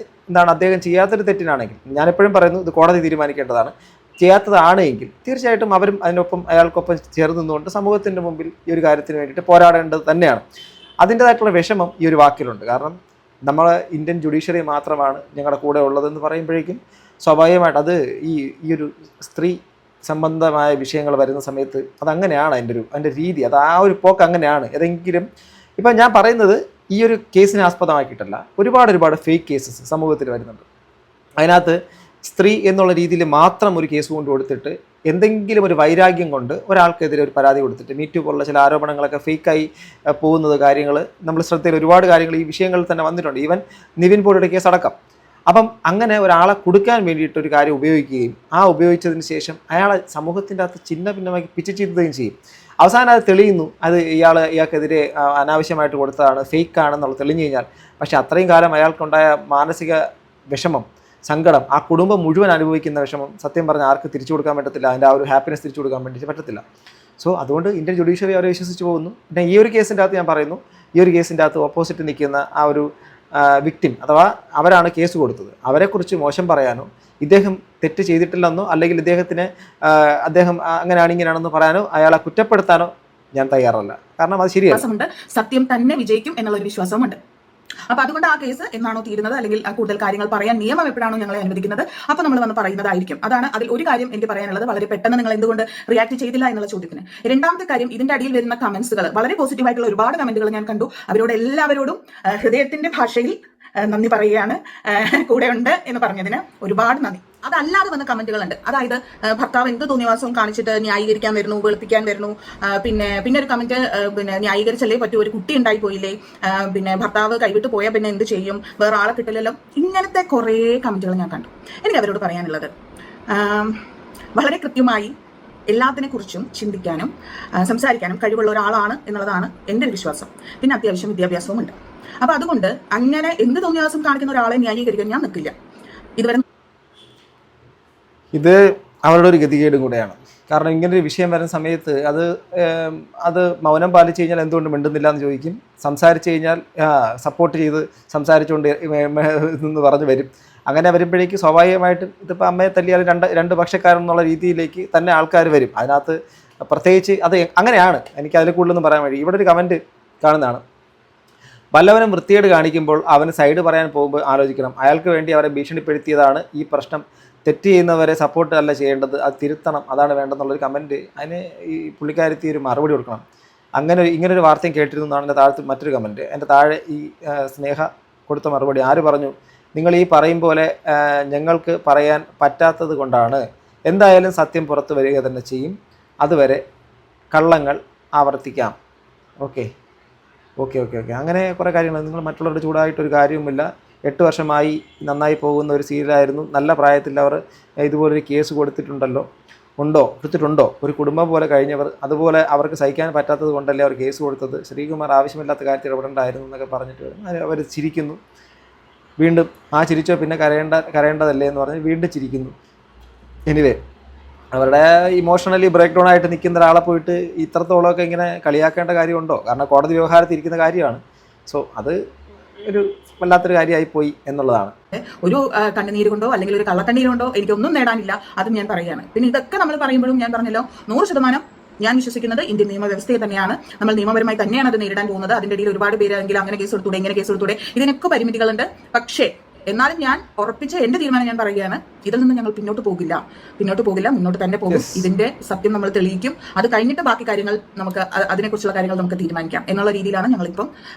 അദ്ദേഹം ചെയ്യാത്തൊരു തെറ്റിനാണെങ്കിൽ, ഞാനെപ്പോഴും പറയുന്നു ഇത് കോടതി തീരുമാനിക്കേണ്ടതാണ്, ചെയ്യാത്തതാണ് എങ്കിൽ തീർച്ചയായിട്ടും അവരും അതിനൊപ്പം അയാൾക്കൊപ്പം ചേർന്ന് നിന്നുകൊണ്ട് സമൂഹത്തിൻ്റെ മുമ്പിൽ ഈ ഒരു കാര്യത്തിന് വേണ്ടിയിട്ട് പോരാടേണ്ടത് തന്നെയാണ്. അതിൻ്റേതായിട്ടുള്ള വിഷമം ഈ ഒരു വാക്കിലുണ്ട്. കാരണം നമ്മൾ ഇന്ത്യൻ ജുഡീഷ്യറി മാത്രമാണ് ഞങ്ങളുടെ കൂടെ ഉള്ളതെന്ന് പറയുമ്പോഴേക്കും സ്വാഭാവികമായിട്ട് അത് ഈ ഒരു സ്ത്രീ സംബന്ധമായ വിഷയങ്ങൾ വരുന്ന സമയത്ത് അതങ്ങനെയാണ് അതിൻ്റെ രീതി, അത് ആ ഒരു പോക്ക് അങ്ങനെയാണ്. ഏതെങ്കിലും ഇപ്പം ഞാൻ പറയുന്നത് ഈ ഒരു കേസിനെ ആസ്പദമാക്കിയിട്ടല്ല, ഒരുപാട് ഫേക്ക് കേസസ് സമൂഹത്തിൽ വരുന്നുണ്ട്. അതിനകത്ത് സ്ത്രീ എന്നുള്ള രീതിയിൽ മാത്രം ഒരു കേസ് കൊണ്ട് കൊടുത്തിട്ട് എന്തെങ്കിലും ഒരു വൈരാഗ്യം കൊണ്ട് ഒരാൾക്കെതിരെ ഒരു പരാതി കൊടുത്തിട്ട് മീറ്റു പോലുള്ള ചില ആരോപണങ്ങളൊക്കെ ഫേക്കായി പോകുന്നത് കാര്യങ്ങൾ നമ്മൾ ശ്രദ്ധയിൽ ഒരുപാട് കാര്യങ്ങൾ ഈ വിഷയങ്ങളിൽ തന്നെ വന്നിട്ടുണ്ട്. ഈവൻ നിവിൻ പോളിയുടെ കേസ് അടക്കം. അപ്പം അങ്ങനെ ഒരാളെ കൊടുക്കാൻ വേണ്ടിയിട്ട് ഒരു കാര്യം ഉപയോഗിക്കുകയും ഉപയോഗിച്ചതിന് ശേഷം അയാളെ സമൂഹത്തിൻ്റെ അകത്ത് ചിന്ന ഭിന്നമാക്കി പിച്ച് ചെയ്തുകയും ചെയ്യും. അവസാനം അത് തെളിയുന്നു, അത് ഇയാൾക്കെതിരെ അനാവശ്യമായിട്ട് കൊടുത്തതാണ്, ഫേക്കാണെന്നുള്ളത് തെളിഞ്ഞു കഴിഞ്ഞാൽ പക്ഷേ അത്രയും കാലം അയാൾക്കുണ്ടായ മാനസിക വിഷമം, സങ്കടം, ആ കുടുംബം മുഴുവൻ അനുഭവിക്കുന്ന വിഷമം സത്യം പറഞ്ഞാൽ ആർക്ക് തിരിച്ചു കൊടുക്കാൻ പറ്റത്തില്ല. അതിൻ്റെ ആ ഒരു ഹാപ്പിനെസ് തിരിച്ചു കൊടുക്കാൻ വേണ്ടിയിട്ട് പറ്റത്തില്ല. സോ അതുകൊണ്ട് ഇന്ത്യൻ ജുഡീഷ്യറി അവരെ വിശ്വസിച്ച് പോകുന്നു. പിന്നെ ഈ ഒരു കേസിൻ്റെ അകത്ത് ഞാൻ പറയുന്നു, ഈ ഒരു കേസിൻ്റെ അകത്ത് ഓപ്പോസിറ്റ് നിൽക്കുന്ന ആ ഒരു വിക്ടിം അഥവാ അവരാണ് കേസ് കൊടുത്തത്, അവരെക്കുറിച്ച് മോശം പറയാനോ ഇദ്ദേഹം തെറ്റ് ചെയ്തിട്ടില്ലെന്നോ അല്ലെങ്കിൽ അദ്ദേഹം അങ്ങനെയാണ് ഇങ്ങനെയാണെന്ന് പറയാനോ അയാളെ കുറ്റപ്പെടുത്താനോ ഞാൻ തയ്യാറല്ല. കാരണം അത് ശരിയല്ല. സത്യം തന്നെ വിജയിക്കും എന്നുള്ളൊരു വിശ്വാസമുണ്ട്. അപ്പൊ അതുകൊണ്ട് ആ കേസ് എന്നാണോ തീരുന്നത്, അല്ലെങ്കിൽ കൂടുതൽ കാര്യങ്ങൾ പറയാൻ നിയമം എപ്പോഴാണോ ഞങ്ങളെ അനുവദിക്കുന്നത് അപ്പോൾ നമ്മൾ വന്ന് പറയുന്നതായിരിക്കും. അതാണ് അതിൽ ഒരു കാര്യം എനിക്ക് പറയാനുള്ളത്. വളരെ പെട്ടെന്ന് നിങ്ങൾ എന്തുകൊണ്ട് റിയാക്ട് ചെയ്തില്ല എന്നുള്ള ചോദ്യത്തിന്. രണ്ടാമത്തെ കാര്യം, ഇതിന്റെ അടിയിൽ വരുന്ന കമന്റ്സുകൾ, വളരെ പോസിറ്റീവായിട്ടുള്ള ഒരുപാട് കമന്റുകൾ ഞാൻ കണ്ടു. അവരോട് എല്ലാവരോടും ഹൃദയത്തിന്റെ ഭാഷയിൽ നന്ദി പറയുകയാണ്. കൂടെ ഉണ്ട് എന്ന് പറഞ്ഞതിന് ഒരുപാട് നന്ദി. അതല്ലാതെ വന്ന കമന്റുകളുണ്ട്. അതായത് ഭർത്താവ് എന്ത് തോന്നിവാസവും കാണിച്ചിട്ട് ന്യായീകരിക്കാൻ വരുന്നു, വെളുപ്പിക്കാൻ വരുന്നു. പിന്നെ ഒരു കമന്റ്, ന്യായീകരിച്ചല്ലേ പറ്റൂ, ഒരു കുട്ടി ഉണ്ടായി പോയില്ലേ, ഭർത്താവ് കൈവിട്ട് പോയാൽ പിന്നെ എന്ത് ചെയ്യും, വേറെ ആളെ കിട്ടില്ലല്ലോ. ഇങ്ങനത്തെ കുറേ കമന്റുകൾ ഞാൻ കണ്ടു. എനിക്ക് അവരോട് പറയാനുള്ളത്, വളരെ കൃത്യമായി എല്ലാത്തിനെ കുറിച്ചും ചിന്തിക്കാനും സംസാരിക്കാനും കഴിവുള്ള ഒരാളാണ് എന്നുള്ളതാണ് എൻ്റെ ഒരു വിശ്വാസം. പിന്നെ അത്യാവശ്യം വിദ്യാഭ്യാസവും ഉണ്ട്. അപ്പൊ അതുകൊണ്ട് അങ്ങനെ എന്ത് തോന്നിയാസം കാണിക്കുന്ന ഒരാളെ ന്യായീകരിക്കാൻ ഞാൻ നിൽക്കില്ല. ഇത് അവരുടെ ഒരു ഗതികേടും കൂടെയാണ്. കാരണം ഇങ്ങനൊരു വിഷയം വരുന്ന സമയത്ത് അത് മൗനം പാലിച്ചു കഴിഞ്ഞാൽ എന്തുകൊണ്ട് മിണ്ടുന്നില്ല എന്ന് ചോദിക്കും. സംസാരിച്ചു കഴിഞ്ഞാൽ സപ്പോർട്ട് ചെയ്ത് സംസാരിച്ചുകൊണ്ട് എന്ന് പറഞ്ഞു വരും. അങ്ങനെ വരുമ്പോഴേക്ക് സ്വാഭാവികമായിട്ടും ഇതിപ്പോൾ അമ്മയെ തല്ലിയാൽ രണ്ട് പക്ഷക്കാരെന്നുള്ള രീതിയിലേക്ക് തന്നെ ആൾക്കാർ വരും. അതിനകത്ത് പ്രത്യേകിച്ച് അത് അങ്ങനെയാണ്. എനിക്ക് അതിൽ കൂടുതലൊന്നും പറയാൻ വഴി. ഇവിടെ ഒരു കമൻറ്റ് കാണുന്നതാണ്, വല്ലവനും വൃത്തികേട് കാണിക്കുമ്പോൾ അവന് സൈഡ് പറയാൻ പോകുമ്പോൾ ആലോചിക്കണം, അയാൾക്ക് വേണ്ടി അവരെ ഭീഷണിപ്പെടുത്തിയതാണ് ഈ പ്രശ്നം, തെറ്റ് ചെയ്യുന്നവരെ സപ്പോർട്ട് അല്ല ചെയ്യേണ്ടത്, അത് തിരുത്തണം, അതാണ് വേണ്ടെന്നുള്ളൊരു കമൻറ്റ്. അതിന് ഈ പുള്ളിക്കാരത്തി ഒരു മറുപടി കൊടുക്കണം. ഇങ്ങനൊരു വാർത്തയും കേട്ടിരുന്നു എന്നാണ് എൻ്റെ താഴത്ത് മറ്റൊരു കമൻറ്റ്. എൻ്റെ താഴെ ഈ സ്നേഹ കൊടുത്ത മറുപടി, ആര് പറഞ്ഞു, നിങ്ങൾ ഈ പറയും പോലെ ഞങ്ങൾക്ക് പറയാൻ പറ്റാത്തത് കൊണ്ടാണ്, എന്തായാലും സത്യം പുറത്ത് വരിക തന്നെ ചെയ്യും, അതുവരെ കള്ളങ്ങൾ ആവർത്തിക്കാം. ഓക്കെ അങ്ങനെ കുറേ കാര്യങ്ങൾ. നിങ്ങൾ മറ്റുള്ളവരുടെ ചൂടായിട്ടൊരു കാര്യവുമില്ല. 8 വർഷമായി നന്നായി പോകുന്ന ഒരു സീരിയലായിരുന്നു. നല്ല പ്രായത്തിൽ അവർ ഇതുപോലൊരു കേസ് കൊടുത്തിട്ടുണ്ടല്ലോ. എടുത്തിട്ടുണ്ടോ? ഒരു കുടുംബം പോലെ കഴിഞ്ഞവർ അതുപോലെ അവർക്ക് സഹിക്കാൻ പറ്റാത്തത് കൊണ്ടല്ലേ അവർ കേസ് കൊടുത്തത്. ശ്രീകുമാർ ആവശ്യമില്ലാത്ത കാര്യത്തിൽ ഇടപെടേണ്ടായിരുന്നു എന്നൊക്കെ പറഞ്ഞിട്ട് അവർ ചിരിക്കുന്നു. വീണ്ടും ചിരിച്ചോ പിന്നെ കരയേണ്ടതല്ലേ എന്ന് പറഞ്ഞ് വീണ്ടും ചിരിക്കുന്നു. എനിവേ, അവരുടെ ഇമോഷണലി ബ്രേക്ക് ഡൗൺ ആയിട്ട് നിൽക്കുന്ന ഒരാളെ പോയിട്ട് ഇത്രത്തോളമൊക്കെ ഇങ്ങനെ കളിയാക്കേണ്ട കാര്യമുണ്ടോ? കാരണം കോടതി വ്യവഹാരത്തിൽ ഇരിക്കുന്ന കാര്യമാണ്. സോ അത് ഒരു വല്ലാത്തൊരു കാര്യമായി പോയി എന്നുള്ളതാണ്. ഒരു കണ്ണുനീര് കൊണ്ടോ അല്ലെങ്കിൽ ഒരു കള്ളക്കണ്ണീര് കൊണ്ടോ എനിക്കൊന്നും നേടാനില്ല, അതും ഞാൻ പറയുകയാണ്. പിന്നെ ഇതൊക്കെ നമ്മൾ പറയുമ്പോഴും ഞാൻ പറഞ്ഞല്ലോ, 100% ഞാൻ വിശ്വസിക്കുന്നത് ഇന്ത്യൻ നിയമവ്യവസ്ഥയെ തന്നെയാണ്. നമ്മൾ നിയമപരമായി തന്നെയാണ് അത് നേരിടാൻ പോകുന്നത്. അതിന്റെ ഇടയിൽ ഒരുപാട് പേരെങ്കിലും അങ്ങനെ കേസ് കൊടുത്തൂടെ, ഇങ്ങനെ കേസ് കൊടുത്തൂടെ, ഇതിനൊക്കെ പരിമിതികളുണ്ട്. പക്ഷേ എന്നാലും ഞാൻ ഉറപ്പിച്ച എന്റെ തീരുമാനം ഞാൻ പറയുകയാണ്, ഇതിൽ നിന്ന് ഞങ്ങൾ പിന്നോട്ട് പോകില്ല, മുന്നോട്ട് തന്നെ പോകും. ഇതിന്റെ സത്യം നമ്മൾ തെളിയിക്കും. അത് കഴിഞ്ഞിട്ട് ബാക്കി കാര്യങ്ങൾ നമുക്ക് അതിനെക്കുറിച്ചുള്ള കാര്യങ്ങൾ നമുക്ക് തീരുമാനിക്കാം എന്നുള്ള രീതിയിലാണ് ഞങ്ങളിപ്പം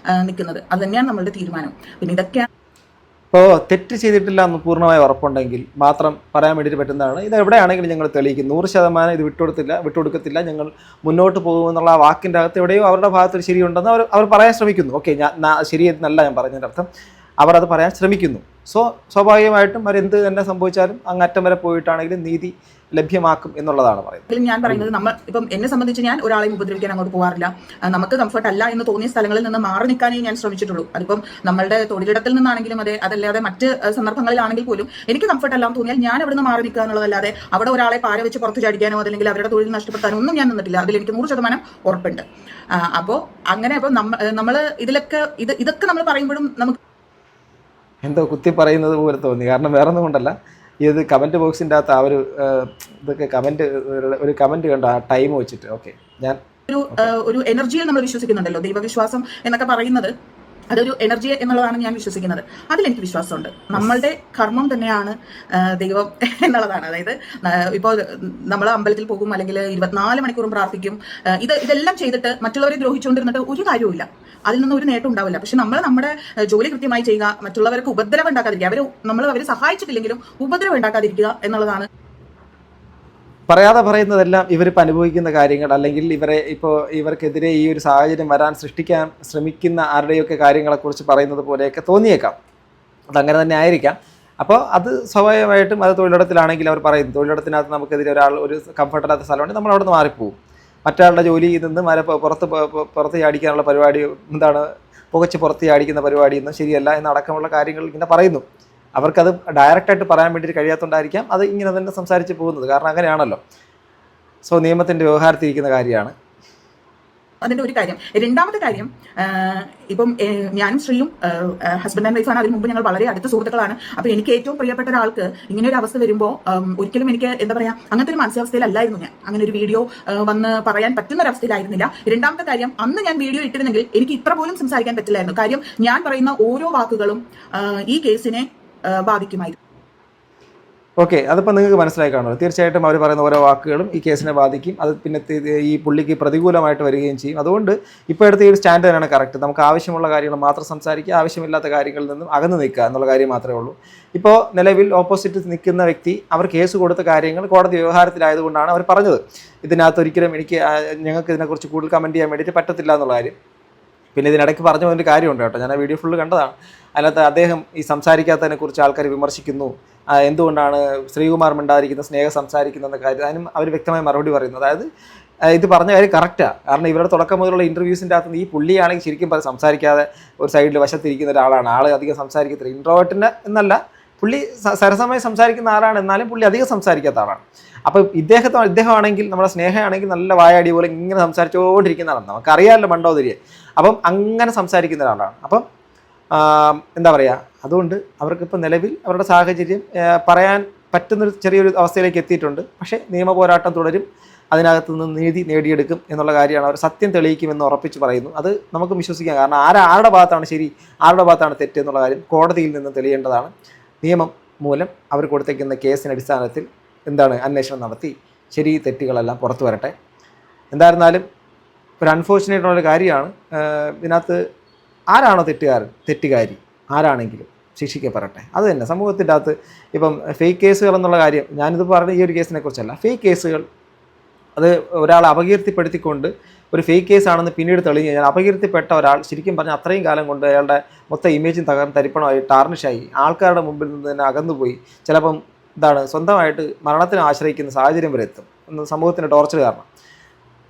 നിൽക്കുന്നത്. അത് തന്നെയാണ് നമ്മളുടെ തീരുമാനം. പിന്നെ ഇതൊക്കെയാണ്. ഇപ്പോൾ തെറ്റ് ചെയ്തിട്ടില്ല എന്ന് പൂർണ്ണമായി ഉറപ്പുണ്ടെങ്കിൽ മാത്രം പറയാൻ വേണ്ടിയിട്ട് പറ്റുന്നതാണ്. ഇത് എവിടെയാണെങ്കിലും ഞങ്ങൾ തെളിയിക്കും. 100% ഇത് വിട്ടുകൊടുക്കത്തില്ല, ഞങ്ങൾ മുന്നോട്ട് പോകുമെന്നുള്ള ആ വാക്കിൻ്റെ അകത്ത് എവിടെയോ അവരുടെ ഭാഗത്തൊരു ശരിയുണ്ടെന്ന് അവർ പറയാൻ ശ്രമിക്കുന്നു. ഓക്കെ, ശരിയെന്നല്ല ഞാൻ പറഞ്ഞതിൻ്റെ അർത്ഥം, അവർ അത് പറയാൻ ശ്രമിക്കുന്നു. സോ സ്വാഭാവികമായിട്ടും അവരെന്ത് തന്നെ സംഭവിച്ചാലും അങ്ങറ്റം വരെ പോയിട്ടാണെങ്കിലും നീതി ലഭ്യമാക്കും എന്നുള്ളതാണ് പറയുന്നത്. ഞാൻ പറയുന്നത്, നമ്മൾ ഇപ്പം എന്നെ സംബന്ധിച്ച് ഞാൻ ഒരാളെയും ഉപദ്രവിക്കാൻ അങ്ങോട്ട് പോകാറില്ല. നമുക്ക് കംഫർട്ട് അല്ല എന്ന് തോന്നിയ സ്ഥലങ്ങളിൽ നിന്ന് മാറി നിൽക്കാനേ ഞാൻ ശ്രമിച്ചിട്ടുള്ളൂ. അതിപ്പം നമ്മളുടെ തൊഴിലിടത്തിൽ നിന്നാണെങ്കിലും അതല്ലാതെ മറ്റ് സന്ദർഭങ്ങളിലാണെങ്കിൽ പോലും എനിക്ക് കംഫർട്ട് അല്ലാന്ന് തോന്നിയാൽ ഞാൻ അവിടെ നിന്ന് മാറി നിൽക്കുക എന്നുള്ളതല്ലാതെ അവിടെ ഒരാളെ പാര വെച്ച് പുറത്ത് ചാടിക്കാനോ അല്ലെങ്കിൽ അവരുടെ തൊഴിൽ നഷ്ടപ്പെടുത്താനോ ഒന്നും ഞാൻ നിന്നിട്ടില്ല. അതിൽ എനിക്ക് 100% ഉറപ്പുണ്ട്. അപ്പോൾ അങ്ങനെ അപ്പോൾ നമ്മൾ ഇതൊക്കെ നമ്മൾ പറയുമ്പോഴും നമുക്ക് എന്തോ കുത്തി പറയുന്നത് പോലെ തോന്നി. കാരണം വേറെ ഒന്നും കൊണ്ടല്ല, ഇത് കമൻറ്റ് ബോക്സിൻ്റെ അകത്ത് ആ ഇതൊക്കെ ഒരു കമൻറ്റ് കണ്ട ആ ടൈം വെച്ചിട്ട്. ഓക്കെ, ഞാൻ ഒരു എനർജിയിൽ നമ്മൾ വിശ്വസിക്കുന്നുണ്ടല്ലോ, ദൈവവിശ്വാസം എന്നൊക്കെ പറയുന്നത് അതൊരു എനർജി എന്നുള്ളതാണ് ഞാൻ വിശ്വസിക്കുന്നത്. അതിലെനിക്ക് വിശ്വാസമുണ്ട്. നമ്മളുടെ കർമ്മം തന്നെയാണ് ദൈവം എന്നുള്ളതാണ്. അതായത് ഇപ്പോൾ നമ്മൾ അമ്പലത്തിൽ പോകും, അല്ലെങ്കിൽ 24 മണിക്കൂറും പ്രാർത്ഥിക്കും. ഇതെല്ലാം ചെയ്തിട്ട് മറ്റുള്ളവരെ ദ്രോഹിച്ചുകൊണ്ടിരുന്നിട്ട് ഒരു കാര്യവുമില്ല, അതിൽ നിന്ന് ഒരു നേട്ടം ഉണ്ടാവില്ല. പക്ഷെ നമ്മൾ നമ്മുടെ ജോലി കൃത്യമായി ചെയ്യുക, മറ്റുള്ളവർക്ക് ഉപദ്രവം ഉണ്ടാക്കാതിരിക്കുക, അവരെ സഹായിച്ചിട്ടില്ലെങ്കിലും ഉപദ്രവം ഉണ്ടാക്കാതിരിക്കുക എന്നുള്ളതാണ്. പറയാതെ പറയുന്നതെല്ലാം ഇവരിപ്പോൾ അനുഭവിക്കുന്ന കാര്യങ്ങൾ, അല്ലെങ്കിൽ ഇവർക്കെതിരെ ഈ ഒരു സാഹചര്യം സൃഷ്ടിക്കാൻ ശ്രമിക്കുന്ന ആരുടെയൊക്കെ കാര്യങ്ങളെക്കുറിച്ച് പറയുന്നത് പോലെയൊക്കെ തോന്നിയേക്കാം. അതങ്ങനെ തന്നെ ആയിരിക്കാം. അപ്പോൾ അത് സ്വാഭാവികമായിട്ടും അത് തൊഴിലിടത്തിലാണെങ്കിൽ അവർ പറയുന്നു, തൊഴിലിടത്തിനകത്ത് നമുക്കെതിരെ ഒരു കംഫർട്ടല്ലാത്ത സ്ഥലമുണ്ടെങ്കിൽ നമ്മൾ അവിടെ നിന്ന് മാറിപ്പോവും. മറ്റാളുടെ ജോലിയിൽ നിന്ന് പുറത്ത് ചാടിക്കാനുള്ള പരിപാടി, പുകച്ച് പുറത്ത് ചാടിക്കുന്ന പരിപാടിയൊന്നും ശരിയല്ല എന്നടക്കമുള്ള കാര്യങ്ങൾ ഇങ്ങനെ പറയുന്നു. അവർക്കത് ഡയറക്റ്റായിട്ട് പറയാൻ വേണ്ടിയിട്ട് കഴിയാത്തതുകൊണ്ടായിരിക്കാം അത് ഇങ്ങനെ തന്നെ സംസാരിച്ച് പോകുന്നത്. കാരണം അങ്ങനെയാണല്ലോ. സോ നിയമത്തിൻ്റെ വ്യവഹാരത്തിരിക്കുന്ന കാര്യമാണ് അതിൻ്റെ ഒരു കാര്യം. രണ്ടാമത്തെ കാര്യം, ഇപ്പം ഞാനും ശ്രീയും ഹസ്ബൻഡ് ആൻഡ് വൈഫാണ്. അതിന് മുമ്പ് ഞങ്ങൾ വളരെ അടുത്ത സുഹൃത്തുക്കളാണ്. അപ്പോൾ എനിക്ക് ഏറ്റവും പ്രിയപ്പെട്ട ഒരാൾക്ക് ഇങ്ങനെ ഒരു അവസ്ഥ വരുമ്പോൾ ഒരിക്കലും എനിക്ക് അങ്ങനത്തെ ഒരു മാനസികാവസ്ഥയിലല്ലായിരുന്നു ഞാൻ. അങ്ങനെ ഒരു വീഡിയോ വന്ന് പറയാൻ പറ്റുന്ന ഒരു അവസ്ഥയിലായിരുന്നില്ല. രണ്ടാമത്തെ കാര്യം, അന്ന് ഞാൻ വീഡിയോ ഇട്ടിരുന്നെങ്കിൽ എനിക്ക് ഇത്ര പോലും സംസാരിക്കാൻ പറ്റില്ലായിരുന്നു. കാര്യം ഞാൻ പറയുന്ന ഓരോ വാക്കുകളും ഈ കേസിനെ ബാധിക്കുമായിരുന്നു. ഓക്കെ, അതിപ്പോൾ നിങ്ങൾക്ക് മനസ്സിലായി കാണുമല്ലോ. തീർച്ചയായിട്ടും അവർ പറയുന്ന ഓരോ വാക്കുകളും ഈ കേസിനെ ബാധിക്കും. അത് പിന്നെ ഈ പുള്ളിക്ക് പ്രതികൂലമായിട്ട് വരികയും ചെയ്യും. അതുകൊണ്ട് ഇപ്പോൾ എടുത്ത ഈ ഒരു സ്റ്റാൻഡ് തന്നെയാണ് കറക്റ്റ്. നമുക്ക് ആവശ്യമുള്ള കാര്യങ്ങൾ മാത്രം സംസാരിക്കുക, ആവശ്യമില്ലാത്ത കാര്യങ്ങളിൽ നിന്നും അകന്നു നിൽക്കുക എന്നുള്ള കാര്യം മാത്രമേ ഉള്ളൂ. ഇപ്പോൾ നിലവിൽ ഓപ്പോസിറ്റ് നിൽക്കുന്ന വ്യക്തി അവർ കേസ് കൊടുത്ത കാര്യങ്ങൾ കോടതി വ്യവഹാരത്തിലായതുകൊണ്ടാണ് അവർ പറഞ്ഞത്. ഇതിനകത്ത് ഒരിക്കലും ഞങ്ങൾക്ക് ഇതിനെക്കുറിച്ച് കൂടുതൽ കമൻറ്റ് ചെയ്യാൻ വേണ്ടിയിട്ട് പറ്റത്തില്ല എന്നുള്ള കാര്യം. പിന്നെ ഇതിനിടയ്ക്ക് പറഞ്ഞ ഒരു കാര്യമുണ്ട് കേട്ടോ, ഞാൻ ആ വീഡിയോ ഫുള്ള് കണ്ടതാണ്. അതിനകത്ത് അദ്ദേഹം ഈ സംസാരിക്കാത്തതിനെക്കുറിച്ച് ആൾക്കാർ വിമർശിക്കുന്നു, എന്തുകൊണ്ടാണ് ശ്രീകുമാർ മിണ്ടാതിരിക്കുന്നത്, സ്നേഹം സംസാരിക്കുന്ന കാര്യം. അതിനും അവർ വ്യക്തമായി മറുപടി പറയുന്നു. അതായത് ഇത് പറഞ്ഞ കാര്യം കറക്റ്റാണ്. കാരണം ഇവരുടെ തുടക്കം മുതലുള്ള ഇൻ്റർവ്യൂസിൻ്റെ അകത്ത് ഈ പുള്ളിയാണെങ്കിൽ ശരിക്കും സംസാരിക്കാതെ ഒരു സൈഡിൽ വശത്തിരിക്കുന്ന ഒരാളാണ്. ആൾ അധികം സംസാരിക്കത്തില്ല. ഇൻട്രോവേർട്ടിൻ്റെ എന്നല്ല, പുള്ളി സരസമായി സംസാരിക്കുന്ന ആളാണ്, എന്നാലും പുള്ളി അധികം സംസാരിക്കാത്ത ആളാണ്. അപ്പോൾ ഇദ്ദേഹമാണെങ്കിൽ നമ്മുടെ സ്നേഹമാണെങ്കിൽ നല്ല വായാടി പോലെ ഇങ്ങനെ സംസാരിച്ചുകൊണ്ടിരിക്കുന്ന ആളാണ്. നമുക്കറിയാമല്ലോ മണ്ടോതിരിയെ. അപ്പം അങ്ങനെ സംസാരിക്കുന്ന ഒരാളാണ്. അപ്പം എന്താ പറയുക, അതുകൊണ്ട് അവർക്കിപ്പോൾ നിലവിൽ അവരുടെ സാഹചര്യം പറയാൻ പറ്റുന്നൊരു ചെറിയൊരു അവസ്ഥയിലേക്ക് എത്തിയിട്ടുണ്ട്. പക്ഷേ നിയമ പോരാട്ടം തുടരും, അതിനകത്ത് നിന്ന് നീതി നേടിയെടുക്കും എന്നുള്ള കാര്യമാണ്. അവർ സത്യം തെളിയിക്കുമെന്ന് ഉറപ്പിച്ച് പറയുന്നു. അത് നമുക്ക് വിശ്വസിക്കാം. കാരണം ആരുടെ ഭാഗത്താണ് ശരി, ആരുടെ ഭാഗത്താണ് തെറ്റ് എന്നുള്ള കാര്യം കോടതിയിൽ നിന്ന് തെളിയേണ്ടതാണ്. നിയമം മൂലം അവർ കൊടുത്തേക്കുന്ന കേസിന് അടിസ്ഥാനത്തിൽ അന്വേഷണം നടത്തി ശരി തെറ്റുകളെല്ലാം പുറത്തു വരട്ടെ. എന്തായിരുന്നാലും ഒരു അൺഫോർച്ചുനേറ്റുള്ളൊരു കാര്യമാണ്. ഇതിനകത്ത് ആരാണോ തെറ്റുകാരി ആരാണെങ്കിലും ശിക്ഷിക്കപ്പെടട്ടെ. അത് തന്നെ സമൂഹത്തിൻ്റെ അകത്ത് ഇപ്പം ഫേക്ക് കേസുകൾ എന്നുള്ള കാര്യം, ഞാനിത് പറഞ്ഞ ഈ ഒരു കേസിനെ കുറിച്ചല്ല. ഫേക്ക് കേസുകൾ അത് ഒരാളെ അപകീർത്തിപ്പെടുത്തിക്കൊണ്ട് ഒരു ഫേക്ക് കേസാണെന്ന് പിന്നീട് തെളിഞ്ഞ് കഴിഞ്ഞാൽ അപകീർത്തിപ്പെട്ട ഒരാൾ ശരിക്കും പറഞ്ഞാൽ അത്രയും കാലം കൊണ്ട് അയാളുടെ മൊത്തം ഇമേജും തരിപ്പണമായി ടാർണിഷായി ആൾക്കാരുടെ മുമ്പിൽ നിന്ന് തന്നെ അകന്നുപോയി ചിലപ്പം എന്താണ് സ്വന്തമായിട്ട് മരണത്തിന് ആശ്രയിക്കുന്ന സാഹചര്യം വരെ എത്തും സമൂഹത്തിൻ്റെ ടോർച്ചർ കാരണം.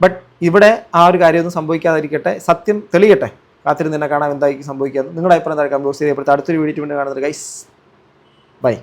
ബട്ട് ഇവിടെ ആ ഒരു കാര്യമൊന്നും സംഭവിക്കാതിരിക്കട്ടെ, സത്യം തെളിയട്ടെ. കാത്തിരുന്ന് തന്നെ കാണാം എന്തായിരിക്കും സംഭവിക്കുക. നിങ്ങളുടെ അഭിപ്രായം താഴെ കമന്റ് ബോക്സിൽ രേഖപ്പെടുത്തുക. അടുത്തൊരു വീഡിയോ വീണ്ടും കാണുന്നത് ഗൈസ്. ബൈ.